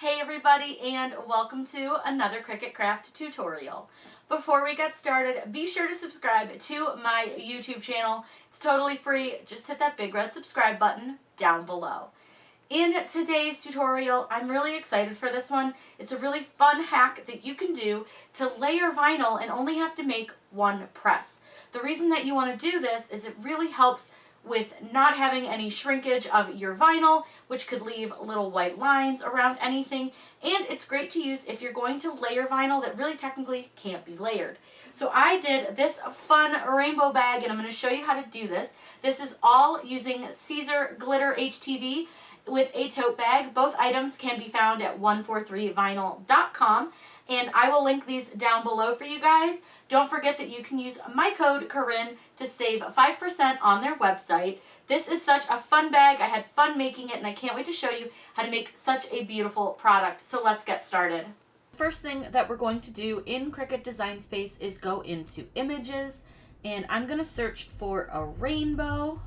Hey everybody, and welcome to another Cricut craft tutorial. Before we get started, be sure to subscribe to my YouTube channel. It's totally free. Just hit that big red subscribe button down below. In today's tutorial, I'm really excited for this one. It's a really fun hack that you can do to layer vinyl and only have to make one press. The reason that you want to do this is it really helps with not having any shrinkage of your vinyl, which could leave little white lines around anything, and it's great to use if you're going to layer vinyl that really technically can't be layered. So I did this fun rainbow bag, and I'm going to show you how to do this. This is all using Glitter HTV with a tote bag. Both items can be found at 143vinyl.com, and I will link these down below for you guys. Don't forget that you can use my code Corinne to save 5% on their website. This is such a fun bag. I had fun making it, and I can't wait to show you how to make such a beautiful product. So let's get started. First thing that we're going to do in Cricut Design Space is go into Images, and I'm going to search for a rainbow.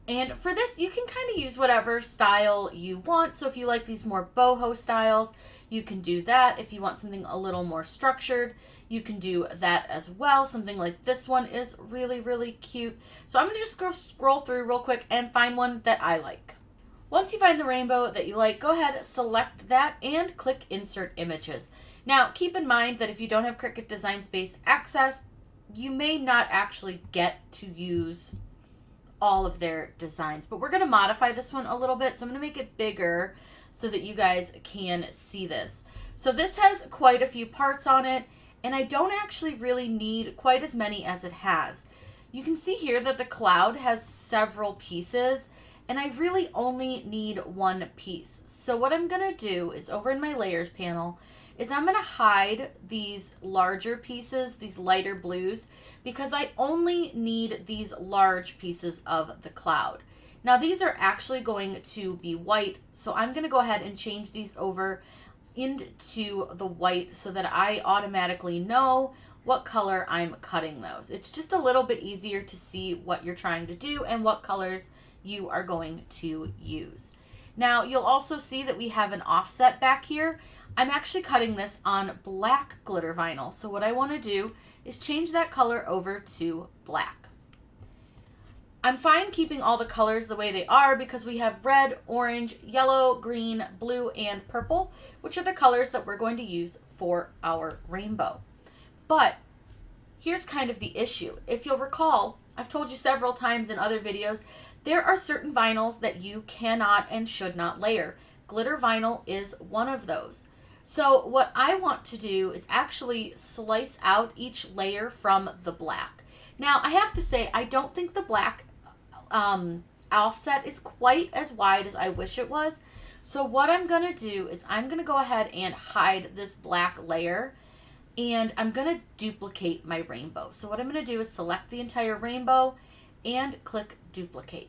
And for this, you can kind of use whatever style you want. So if you like these more boho styles, you can do that. If you want something a little more structured, you can do that as well. Something like this one is really, really cute. So I'm going to just scroll through real quick and find one that I like. Once you find the rainbow that you like, go ahead, select that, and click Insert Images. Now, keep in mind that if you don't have Cricut Design Space access, you may not actually get to use all of their designs, but we're going to modify this one a little bit. So I'm going to make it bigger so that you guys can see this. So this has quite a few parts on it, and I don't actually really need quite as many as it has. You can see here that the cloud has several pieces, and I really only need one piece. So what I'm going to do is over in my layers panel is I'm going to hide these larger pieces, these lighter blues, because I only need these large pieces of the cloud. Now these are actually going to be white, so I'm going to go ahead and change these over into the white so that I automatically know what color I'm cutting those. It's just a little bit easier to see what you're trying to do and what colors you are going to use. Now you'll also see that we have an offset back here. I'm actually cutting this on black glitter vinyl. So what I want to do is change that color over to black. I'm fine keeping all the colors the way they are because we have red, orange, yellow, green, blue, and purple, which are the colors that we're going to use for our rainbow. But here's kind of the issue. If you'll recall, I've told you several times in other videos, there are certain vinyls that you cannot and should not layer. Glitter vinyl is one of those. So what I want to do is actually slice out each layer from the black. Now I have to say I don't think the black offset is quite as wide as I wish it was. So what I'm going to do is I'm going to go ahead and hide this black layer, and I'm going to duplicate my rainbow. So what I'm going to do is select the entire rainbow and click duplicate.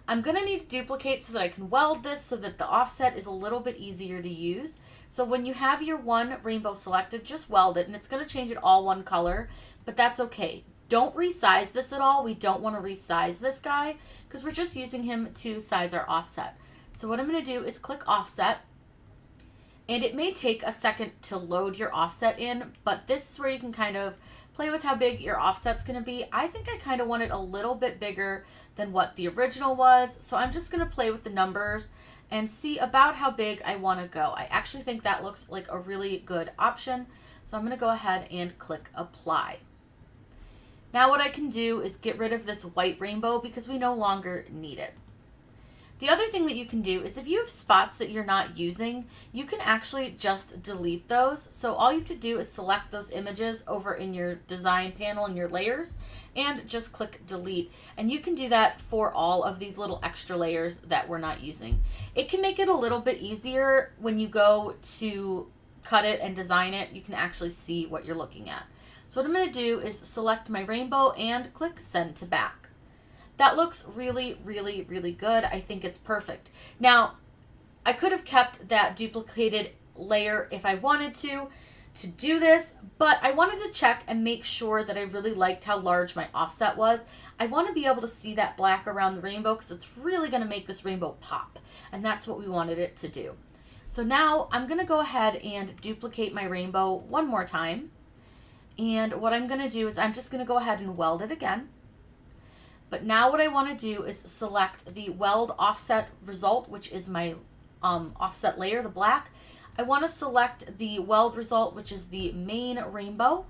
I'm going to need to duplicate so that I can weld this so that the offset is a little bit easier to use. So when you have your one rainbow selected, just weld it, and it's going to change it all one color, but that's okay. Don't resize this at all. We don't want to resize this guy because we're just using him to size our offset. So what I'm going to do is click offset, and it may take a second to load your offset in, but this is where you can kind of play with how big your offset's going to be. I think I kind of want it a little bit bigger than what the original was, so I'm just going to play with the numbers and see about how big I want to go. I actually think that looks like a really good option, so I'm going to go ahead and click apply. Now what I can do is get rid of this white rainbow because we no longer need it. The other thing that you can do is if you have spots that you're not using, you can actually just delete those. So all you have to do is select those images over in your design panel in your layers and just click delete. And you can do that for all of these little extra layers that we're not using. It can make it a little bit easier when you go to cut it and design it. You can actually see what you're looking at. So what I'm going to do is select my rainbow and click send to back. That looks really, really, really good. I think it's perfect. Now, I could have kept that duplicated layer if I wanted to, to do this, but I wanted to check and make sure that I really liked how large my offset was. I want to be able to see that black around the rainbow because it's really going to make this rainbow pop, and that's what we wanted it to do. So now I'm going to go ahead and duplicate my rainbow one more time, and what I'm going to do is I'm just going to go ahead and weld it again. But now what I want to do is select the weld offset result, which is my offset layer, the black. I want to select the weld result, which is the main rainbow.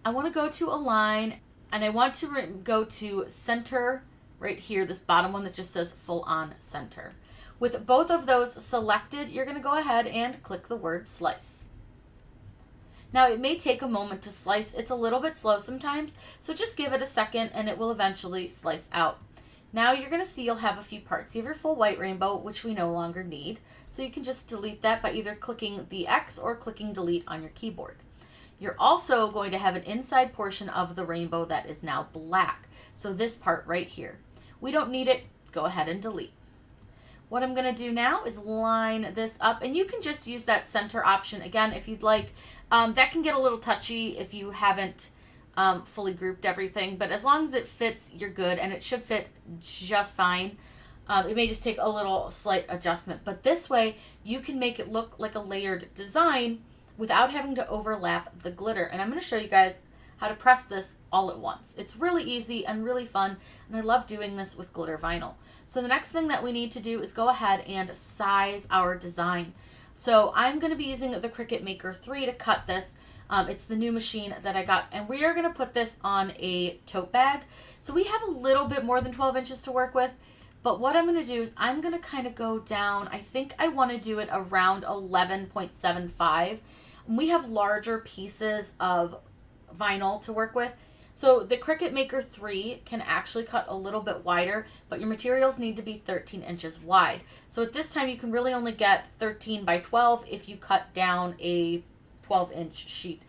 I want to go to align, and I want to go to center right here, this bottom one that just says full on center. With both of those selected, you're going to go ahead and click the word slice. Now it may take a moment to slice. It's a little bit slow sometimes, so just give it a second and it will eventually slice out. Now you're going to see you'll have a few parts. You have your full white rainbow, which we no longer need. So you can just delete that by either clicking the X or clicking delete on your keyboard. You're also going to have an inside portion of the rainbow that is now black. So this part right here. We don't need it. Go ahead and delete. What I'm going to do now is line this up, and you can just use that center option again if you'd like. That can get a little touchy if you haven't fully grouped everything, but as long as it fits, you're good, and it should fit just fine. It may just take a little slight adjustment, but this way you can make it look like a layered design without having to overlap the glitter. And I'm going to show you guys how to press this all at once. It's really easy and really fun, and I love doing this with glitter vinyl. So the next thing that we need to do is go ahead and size our design. So I'm going to be using the Cricut Maker 3 to cut this. It's the new machine that I got, and we are going to put this on a tote bag. So we have a little bit more than 12 inches to work with, but what I'm going to do is I'm going to kind of go down. I think I want to do it around 11.75. We have larger pieces of vinyl to work with. So the Cricut Maker 3 can actually cut a little bit wider, but your materials need to be 13 inches wide. So at this time you can really only get 13 by 12 if you cut down a 12-inch sheet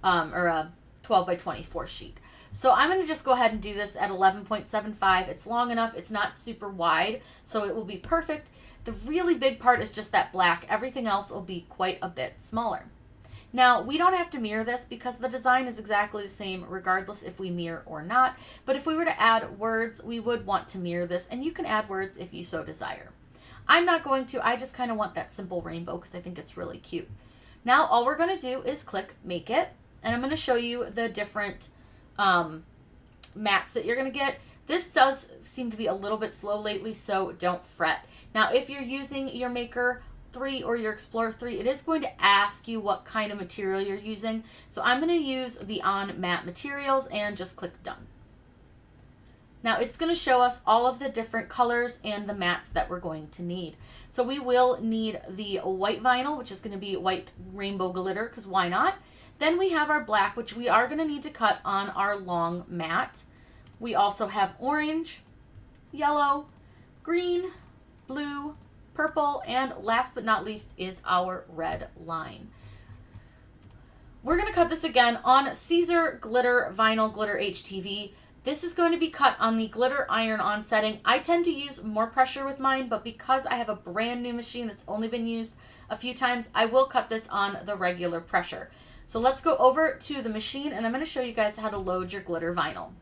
or a 12 by 24 sheet. So I'm going to just go ahead and do this at 11.75. It's long enough. It's not super wide, so it will be perfect. The really big part is just that black. Everything else will be quite a bit smaller. Now, we don't have to mirror this because the design is exactly the same regardless if we mirror or not. But if we were to add words, we would want to mirror this, and you can add words if you so desire. I'm not going to. I just kind of want that simple rainbow because I think it's really cute. Now, all we're going to do is click Make It, and I'm going to show you the different mats that you're going to get. This does seem to be a little bit slow lately, so don't fret. Now, if you're using your Maker 3 or your Explorer 3, it is going to ask you what kind of material you're using. So I'm going to use the On Matte Materials and just click Done. Now it's going to show us all of the different colors and the mats that we're going to need. So we will need the white vinyl, which is going to be white rainbow glitter, because why not? Then we have our black, which we are going to need to cut on our long mat. We also have orange, yellow, green, blue, purple, and last but not least is our red line. We're going to cut this again on Caesar Glitter Vinyl Glitter HTV. This is going to be cut on the glitter iron-on setting. I tend to use more pressure with mine, but because I have a brand new machine that's only been used a few times, I will cut this on the regular pressure. So let's go over to the machine, and I'm going to show you guys how to load your glitter vinyl.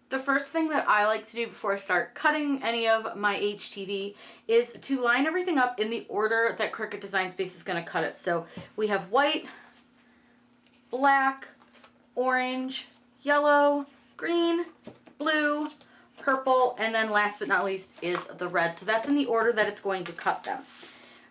The first thing that I like to do before I start cutting any of my HTV is to line everything up in the order that Cricut Design Space is going to cut it. So we have white, black, orange, yellow, green, blue, purple, and then last but not least is the red. So that's in the order that it's going to cut them.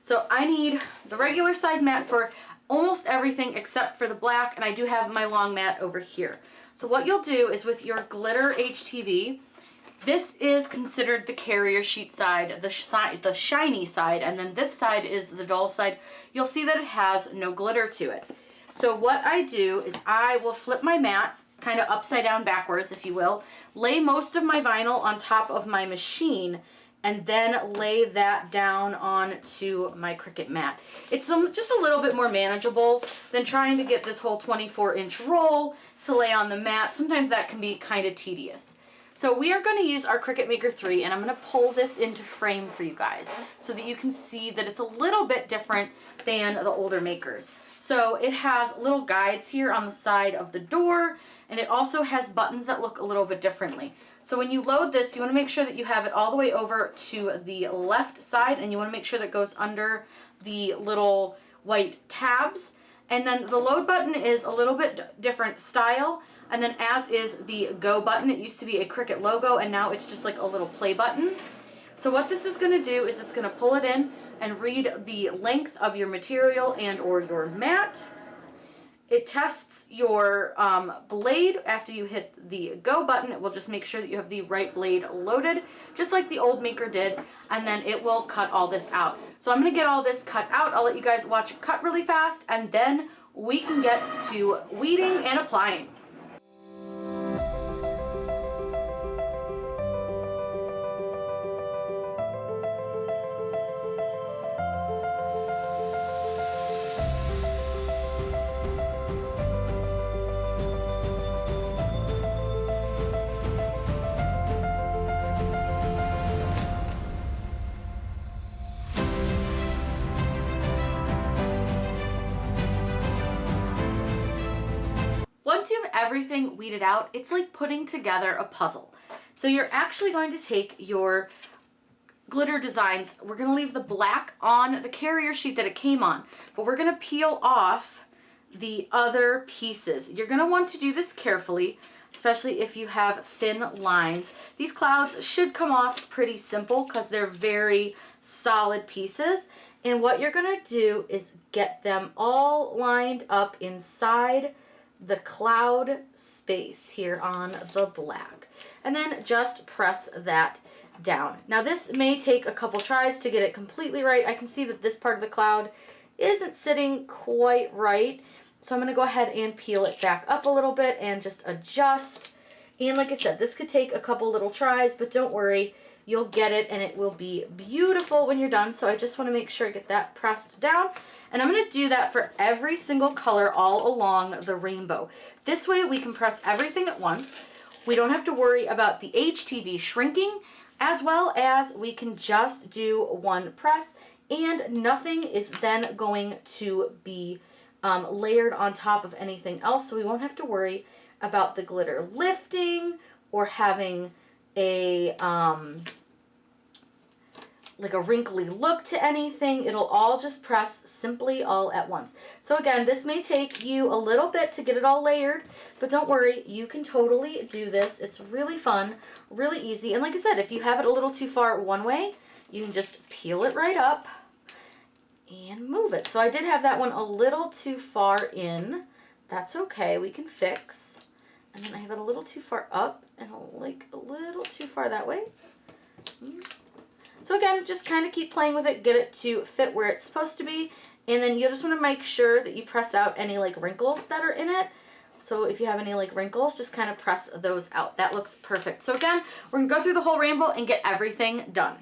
So I need the regular size mat for almost everything except for the black, and I do have my long mat over here. So what you'll do is with your Glitter HTV, this is considered the carrier sheet side, the shiny side, and then this side is the dull side. You'll see that it has no glitter to it. So what I do is I will flip my mat kind of upside down backwards, if you will, lay most of my vinyl on top of my machine, and then lay that down onto my Cricut mat. It's just a little bit more manageable than trying to get this whole 24-inch roll to lay on the mat. Sometimes that can be kind of tedious. So we are going to use our Cricut Maker 3, and I'm going to pull this into frame for you guys so that you can see that it's a little bit different than the older makers. So it has little guides here on the side of the door, and it also has buttons that look a little bit differently. So when you load this, you want to make sure that you have it all the way over to the left side, and you want to make sure that it goes under the little white tabs. And then the load button is a little bit different style. And then as is the go button. It used to be a Cricut logo, and now it's just like a little play button. So what this is going to do is it's going to pull it in and read the length of your material and or your mat. It tests your blade after you hit the go button. It will just make sure that you have the right blade loaded, just like the old maker did, and then it will cut all this out. So I'm going to get all this cut out. I'll let you guys watch it cut really fast, and then we can get to weeding and applying. Once you have everything weeded out, it's like putting together a puzzle. So you're actually going to take your glitter designs. We're going to leave the black on the carrier sheet that it came on, but we're going to peel off the other pieces. You're going to want to do this carefully, especially if you have thin lines. These clouds should come off pretty simple because they're very solid pieces. And what you're going to do is get them all lined up inside the cloud space here on the black, and then just press that down. Now this may take a couple tries to get it completely right. I can see that this part of the cloud isn't sitting quite right, so I'm going to go ahead and peel it back up a little bit and just adjust. And like I said, this could take a couple little tries, but don't worry, you'll get it and it will be beautiful when you're done. So I just want to make sure I get that pressed down. And I'm going to do that for every single color all along the rainbow. This way we can press everything at once. We don't have to worry about the HTV shrinking, as well as we can just do one press and nothing is then going to be layered on top of anything else. So we won't have to worry about the glitter lifting or having a like a wrinkly look to anything. It'll all just press simply all at once. So again, this may take you a little bit to get it all layered, but don't worry, you can totally do this. It's really fun, really easy. And like I said, if you have it a little too far one way, you can just peel it right up and move it. So I did have that one a little too far in. That's okay, we can fix. And then I have it a little too far up and like a little too far that way. So again, just kind of keep playing with it, get it to fit where it's supposed to be, and then you just want to make sure that you press out any like wrinkles that are in it. So if you have any like wrinkles, just kind of press those out. That looks perfect. So again, we're going to go through the whole rainbow and get everything done.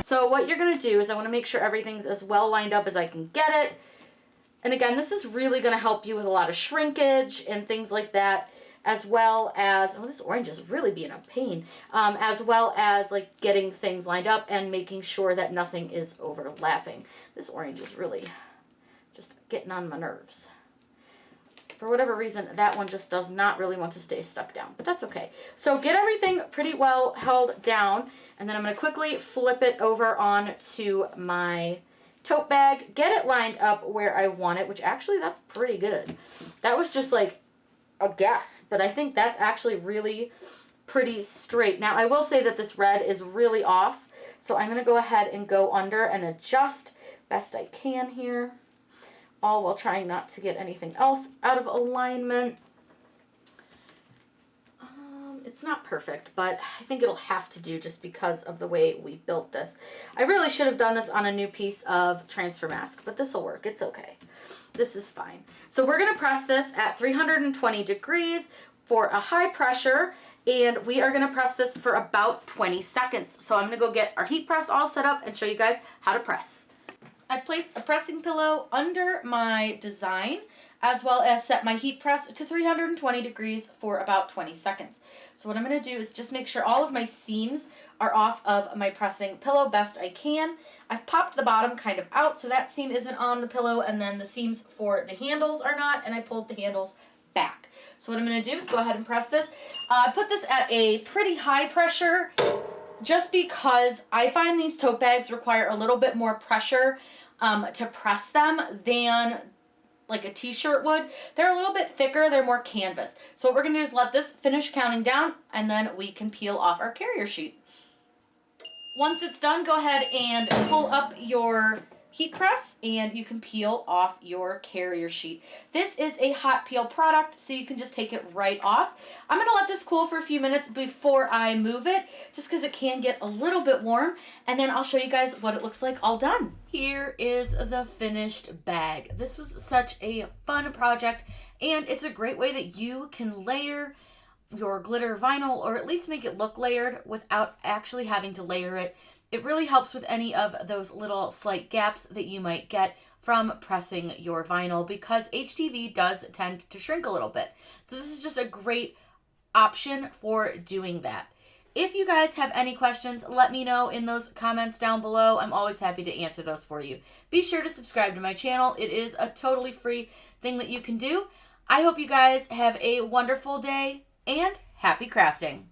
So what you're going to do is I want to make sure everything's as well lined up as I can get it. And again, this is really going to help you with a lot of shrinkage and things like that, as well as, oh, this orange is really being a pain, as well as like getting things lined up and making sure that nothing is overlapping. This orange is really just getting on my nerves. For whatever reason, that one just does not really want to stay stuck down, but that's okay. So get everything pretty well held down, and then I'm going to quickly flip it over onto my tote bag, get it lined up where I want it, which actually that's pretty good. That was just like a guess, but I think that's actually really pretty straight. Now I will say that this red is really off, so I'm going to go ahead and go under and adjust best I can here, all while trying not to get anything else out of alignment. It's not perfect, but I think it'll have to do just because of the way we built this. I really should have done this on a new piece of transfer mask, but this will work. It's okay. This is fine. So we're going to press this at 320 degrees for a high pressure, and we are going to press this for about 20 seconds. So I'm going to go get our heat press all set up and show you guys how to press. I placed a pressing pillow under my design, as well as set my heat press to 320 degrees for about 20 seconds. So what I'm going to do is just make sure all of my seams are off of my pressing pillow best I can. I've popped the bottom kind of out so that seam isn't on the pillow, and then the seams for the handles are not, and I pulled the handles back. So what I'm going to do is go ahead and press this. Put this at a pretty high pressure just because I find these tote bags require a little bit more pressure to press them than like a t-shirt would. They're a little bit thicker, they're more canvas. So what we're going to do is let this finish counting down, and then we can peel off our carrier sheet. Once it's done, go ahead and pull up your heat press and you can peel off your carrier sheet. This is a hot peel product, so you can just take it right off. I'm going to let this cool for a few minutes before I move it, just because it can get a little bit warm, and then I'll show you guys what it looks like all done. Here is the finished bag. This was such a fun project, and it's a great way that you can layer your glitter vinyl, or at least make it look layered without actually having to layer it. It really helps with any of those little slight gaps that you might get from pressing your vinyl, because HTV does tend to shrink a little bit. So this is just a great option for doing that. If you guys have any questions, let me know in those comments down below. I'm always happy to answer those for you. Be sure to subscribe to my channel. It is a totally free thing that you can do. I hope you guys have a wonderful day, and happy crafting!